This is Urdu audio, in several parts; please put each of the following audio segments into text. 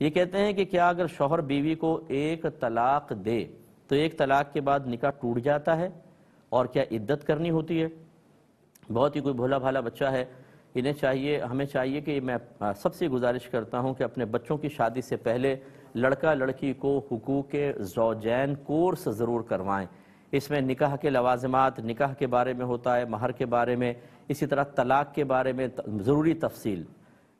یہ کہتے ہیں کہ کیا اگر شوہر بیوی کو ایک طلاق دے تو ایک طلاق کے بعد نکاح ٹوٹ جاتا ہے اور کیا عدت کرنی ہوتی ہے؟ بہت ہی کوئی بھولا بھالا بچہ ہے، ہمیں چاہیے کہ میں سب سے گزارش کرتا ہوں کہ اپنے بچوں کی شادی سے پہلے لڑکا لڑکی کو حقوق زوجین کورس ضرور کروائیں۔ اس میں نکاح کے لوازمات، نکاح کے بارے میں ہوتا ہے، مہر کے بارے میں، اسی طرح طلاق کے بارے میں ضروری تفصیل،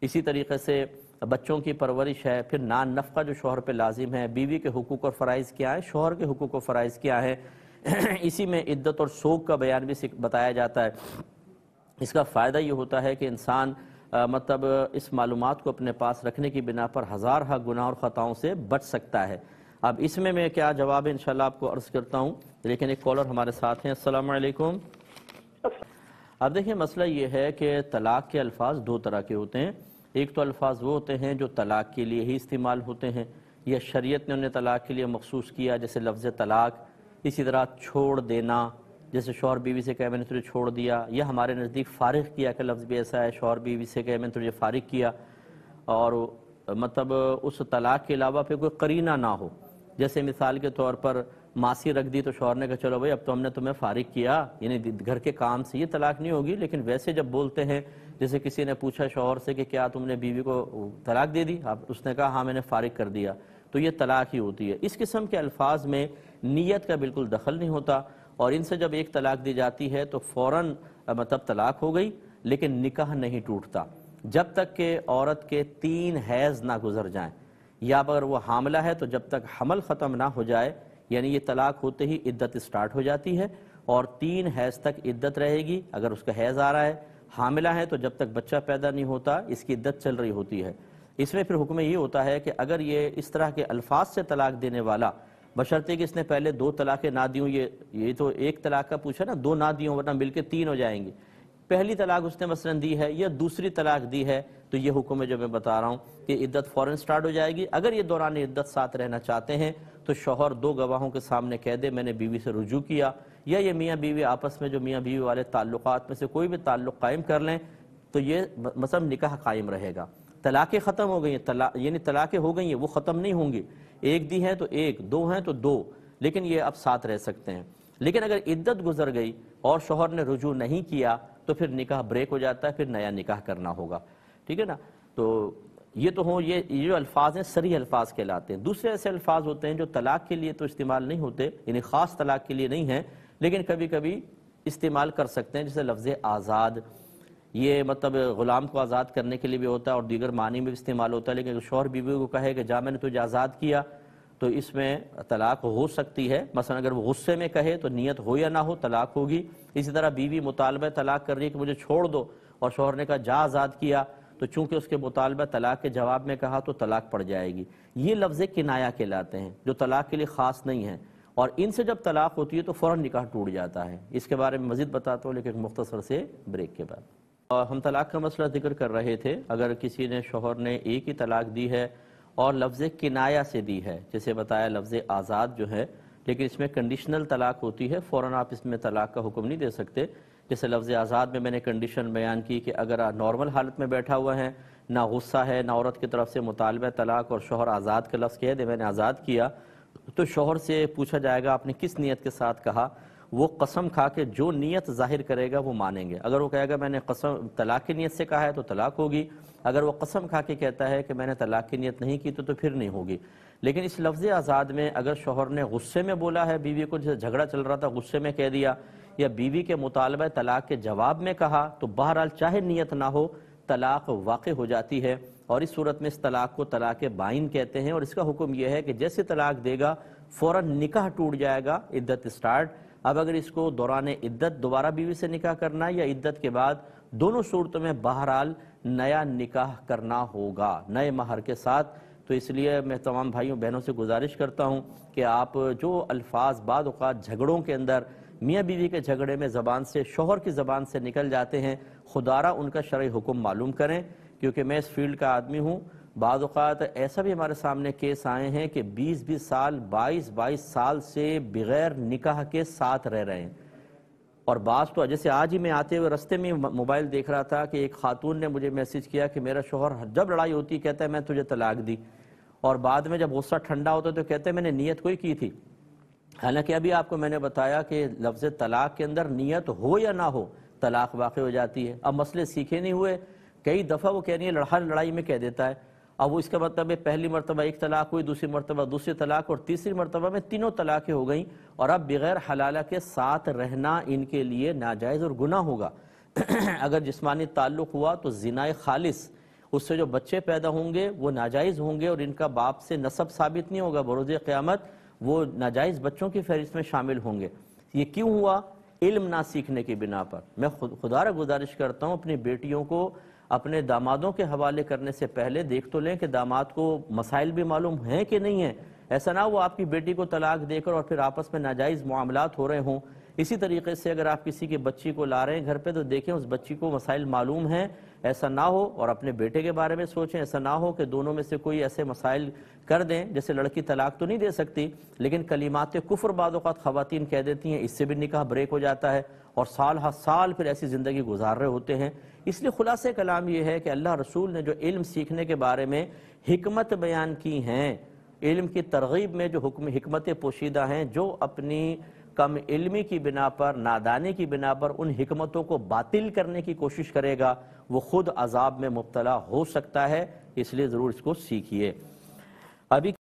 اسی طریقے سے بچوں کی پرورش ہے، پھر نان نفقہ جو شوہر پہ لازم ہے، بیوی کے حقوق اور فرائض کیا ہیں، شوہر کے حقوق و فرائض کیا ہیں، اسی میں عدت اور سوگ کا بیان بھی بتایا جاتا ہے۔ اس کا فائدہ یہ ہوتا ہے کہ انسان مطلب اس معلومات کو اپنے پاس رکھنے کی بنا پر ہزارہ گناہ اور خطاؤں سے بچ سکتا ہے۔ اب اس میں کیا جواب ہے انشاءاللہ آپ کو عرض کرتا ہوں، لیکن ایک کالر ہمارے ساتھ ہیں۔ السلام علیکم۔ اب دیکھیں مسئلہ یہ ہے کہ طلاق کے الفاظ دو طرح کے ہوتے ہیں۔ ایک تو الفاظ وہ ہوتے ہیں جو طلاق کے لیے ہی استعمال ہوتے ہیں، یا شریعت نے انہیں طلاق کے لیے مخصوص کیا، جیسے لفظ طلاق، اسی طرح چھوڑ دینا، جیسے شوہر بیوی سے کہے میں نے تجھے چھوڑ دیا، یا ہمارے نزدیک فارغ کیا کا لفظ بھی ایسا ہے، شوہر بیوی سے کہے میں نے تجھے فارغ کیا، اور مطلب اس طلاق کے علاوہ پھر کوئی قرینہ نہ ہو، جیسے مثال کے طور پر ماسی رکھ دی تو شوہر نے کہا چلو بھائی اب تو ہم نے تمہیں فارغ کیا، یعنی گھر کے کام سے، یہ طلاق نہیں ہوگی۔ لیکن ویسے جب بولتے ہیں، جیسے کسی نے پوچھا شوہر سے کہ کیا تم نے بیوی کو طلاق دے دی، اس نے کہا ہاں میں نے فارغ کر دیا، تو یہ طلاق ہی ہوتی ہے۔ اس قسم کے الفاظ میں نیت کا بالکل دخل نہیں ہوتا، اور ان سے جب ایک طلاق دی جاتی ہے تو فوراً مطلب طلاق ہو گئی، لیکن نکاح نہیں ٹوٹتا جب تک کہ عورت کے 3 حیض نہ گزر جائیں، یا اگر وہ حاملہ ہے تو جب تک حمل ختم نہ ہو جائے، یعنی یہ طلاق ہوتے ہی عدت سٹارٹ ہو جاتی ہے، اور 3 حیض تک عدت رہے گی۔ اگر اس کا حیض آ رہا ہے، حاملہ ہے، تو جب تک بچہ پیدا نہیں ہوتا اس کی عدت چل رہی ہوتی ہے۔ اس میں پھر حکم یہ ہوتا ہے کہ اگر یہ اس طرح کے الفاظ سے طلاق دینے والا، بشرطے کہ اس نے پہلے 2 طلاقیں نہ دیوں، یہ تو ایک طلاق کا پوچھا نا، 2 نہ دیوں ورنہ مل کے 3 ہو جائیں گی، پہلی طلاق اس نے مثلا دی ہے یا دوسری طلاق دی ہے، تو یہ حکم ہے جو میں بتا رہا ہوں کہ عدت فوراً سٹارٹ ہو جائے گی۔ اگر یہ دوران عدت ساتھ رہنا چاہتے ہیں تو شوہر 2 گواہوں کے سامنے کہہ دے میں نے بیوی سے رجوع کیا، یا یہ میاں بیوی آپس میں جو میاں بیوی والے تعلقات میں سے کوئی بھی تعلق قائم کر لیں، تو یہ مثلا نکاح قائم رہے گا۔ طلاقیں ختم ہو گئی ہیں، یعنی طلاقیں ہو گئی ہیں، وہ ختم نہیں ہوں گی، ایک دی ہے تو ایک، 2 ہیں تو 2، لیکن یہ اب ساتھ رہ سکتے ہیں۔ لیکن اگر عدت گزر گئی اور شوہر نے رجوع نہیں کیا تو پھر نکاح بریک ہو جاتا ہے، پھر نیا نکاح کرنا ہوگا، ٹھیک ہے نا۔ تو یہ تو ہوں، یہ جو الفاظ ہیں صریح الفاظ کہلاتے ہیں۔ دوسرے ایسے الفاظ ہوتے ہیں جو طلاق کے لیے تو استعمال نہیں ہوتے، یعنی خاص طلاق کے لیے نہیں ہیں، لیکن کبھی کبھی استعمال کر سکتے ہیں، جیسے لفظ آزاد، یہ مطلب غلام کو آزاد کرنے کے لیے بھی ہوتا ہے اور دیگر معنی میں بھی استعمال ہوتا ہے۔ لیکن اگر شوہر بیوی کو کہے کہ جا میں نے تجھے آزاد کیا، تو اس میں طلاق ہو سکتی ہے۔ مثلا اگر وہ غصے میں کہے تو نیت ہو یا نہ ہو طلاق ہوگی۔ اسی طرح بیوی مطالبہ طلاق کر رہی ہے کہ مجھے چھوڑ دو، اور شوہر نے کہا جا آزاد کیا، تو چونکہ اس کے مطالبہ طلاق کے جواب میں کہا تو طلاق پڑ جائے گی۔ یہ لفظ کنایہ کہلاتے ہیں جو طلاق کے لیے خاص نہیں ہیں، اور ان سے جب طلاق ہوتی ہے تو فوراً نکاح ٹوٹ جاتا ہے۔ اس کے بارے میں مزید بتاتا ہوں لیکن ایک مختصر سے بریک کے بعد۔ ہم طلاق کا مسئلہ ذکر کر رہے تھے۔ اگر کسی نے شوہر نے ایک ہی طلاق دی ہے اور لفظ کنایہ سے دی ہے، جیسے بتایا لفظ آزاد جو ہے، لیکن اس میں کنڈیشنل طلاق ہوتی ہے، فوراً آپ اس میں طلاق کا حکم نہیں دے سکتے۔ جیسے لفظ آزاد میں نے کنڈیشن بیان کی کہ اگر نارمل حالت میں بیٹھا ہوا ہے، نہ غصہ ہے نہ عورت کی طرف سے مطالبہ طلاق، اور شوہر آزاد کا لفظ کہہ دے میں نے آزاد کیا، تو شوہر سے پوچھا جائے گا آپ نے کس نیت کے ساتھ کہا۔ وہ قسم کھا کے جو نیت ظاہر کرے گا وہ مانیں گے۔ اگر وہ کہے گا میں نے قسم طلاق کی نیت سے کہا ہے تو طلاق ہوگی، اگر وہ قسم کھا کے کہتا ہے کہ میں نے طلاق کی نیت نہیں کی تو پھر نہیں ہوگی۔ لیکن اس لفظ آزاد میں اگر شوہر نے غصے میں بولا ہے بیوی کو، جیسے جھگڑا چل رہا تھا غصے میں کہہ دیا، یا بیوی کے مطالبہ طلاق کے جواب میں کہا، تو بہرحال چاہے نیت نہ ہو طلاق واقع ہو جاتی ہے، اور اس صورت میں اس طلاق کو طلاق بائن کہتے ہیں۔ اور اس کا حکم یہ ہے کہ جیسے طلاق دے گا فوراً نکاح ٹوٹ جائے گا، عدت سٹارٹ۔ اب اگر اس کو دوران عدت دوبارہ بیوی سے نکاح کرنا یا عدت کے بعد، دونوں صورتوں میں بہرحال نیا نکاح کرنا ہوگا نئے مہر کے ساتھ۔ تو اس لیے میں تمام بھائیوں بہنوں سے گزارش کرتا ہوں کہ آپ جو الفاظ بعض اوقات جھگڑوں کے اندر، میاں بیوی کے جھگڑے میں زبان سے، شوہر کی زبان سے نکل جاتے ہیں، خدارہ ان کا شرعی حکم معلوم کریں، کیونکہ میں اس فیلڈ کا آدمی ہوں۔ بعض اوقات ایسا بھی ہمارے سامنے کیس آئے ہیں کہ 20 سال 22 سال سے بغیر نکاح کے ساتھ رہ رہے ہیں، اور بعض تو جیسے آج ہی میں آتے ہوئے رستے میں موبائل دیکھ رہا تھا کہ ایک خاتون نے مجھے میسج کیا کہ میرا شوہر جب لڑائی ہوتی کہتا ہے میں تجھے طلاق دی، اور بعد میں جب غصہ ٹھنڈا ہوتا ہے تو کہتے ہیں میں نے نیت کوئی کی تھی، حالانکہ ابھی آپ کو میں نے بتایا کہ لفظ طلاق کے اندر نیت ہو یا نہ ہو طلاق واقع ہو جاتی ہے۔ اب مسئلے سیکھے نہیں ہوئے، کئی دفعہ وہ کہہ رہی ہے ہر لڑائی میں کہہ دیتا ہے، اب وہ اس کا مطلب ہے پہلی مرتبہ ایک طلاق ہوئی، دوسری مرتبہ دوسری طلاق، اور تیسری مرتبہ میں تینوں طلاقیں ہو گئیں، اور اب بغیر حلالہ کے ساتھ رہنا ان کے لیے ناجائز اور گناہ ہوگا۔ اگر جسمانی تعلق ہوا تو زنا خالص، اس سے جو بچے پیدا ہوں گے وہ ناجائز ہوں گے، اور ان کا باپ سے نسب ثابت نہیں ہوگا، بروز قیامت وہ ناجائز بچوں کی فہرست میں شامل ہوں گے۔ یہ کیوں ہوا؟ علم نہ سیکھنے کی بنا پر۔ میں خدا را گزارش کرتا ہوں اپنی بیٹیوں کو اپنے دامادوں کے حوالے کرنے سے پہلے دیکھ تو لیں کہ داماد کو مسائل بھی معلوم ہیں کہ نہیں ہیں، ایسا نہ وہ آپ کی بیٹی کو طلاق دے کر اور پھر آپس میں ناجائز معاملات ہو رہے ہوں۔ اسی طریقے سے اگر آپ کسی کی بچی کو لا رہے ہیں گھر پہ تو دیکھیں اس بچی کو مسائل معلوم ہیں، ایسا نہ ہو، اور اپنے بیٹے کے بارے میں سوچیں، ایسا نہ ہو کہ دونوں میں سے کوئی ایسے مسائل کر دیں، جیسے لڑکی طلاق تو نہیں دے سکتی لیکن کلمات کفر بعض اوقات خواتین کہہ دیتی ہیں، اس سے بھی نکاح بریک ہو جاتا ہے اور سال ہر سال پھر ایسی زندگی گزار رہے ہوتے ہیں۔ اس لیے خلاصہ کلام یہ ہے کہ اللہ رسول نے جو علم سیکھنے کے بارے میں حکمت بیان کی ہیں، علم کی ترغیب میں جو حکمتیں پوشیدہ ہیں، جو اپنی کم علمی کی بنا پر، نادانی کی بنا پر ان حکمتوں کو باطل کرنے کی کوشش کرے گا، وہ خود عذاب میں مبتلا ہو سکتا ہے، اس لیے ضرور اس کو سیکھیے۔ ابھی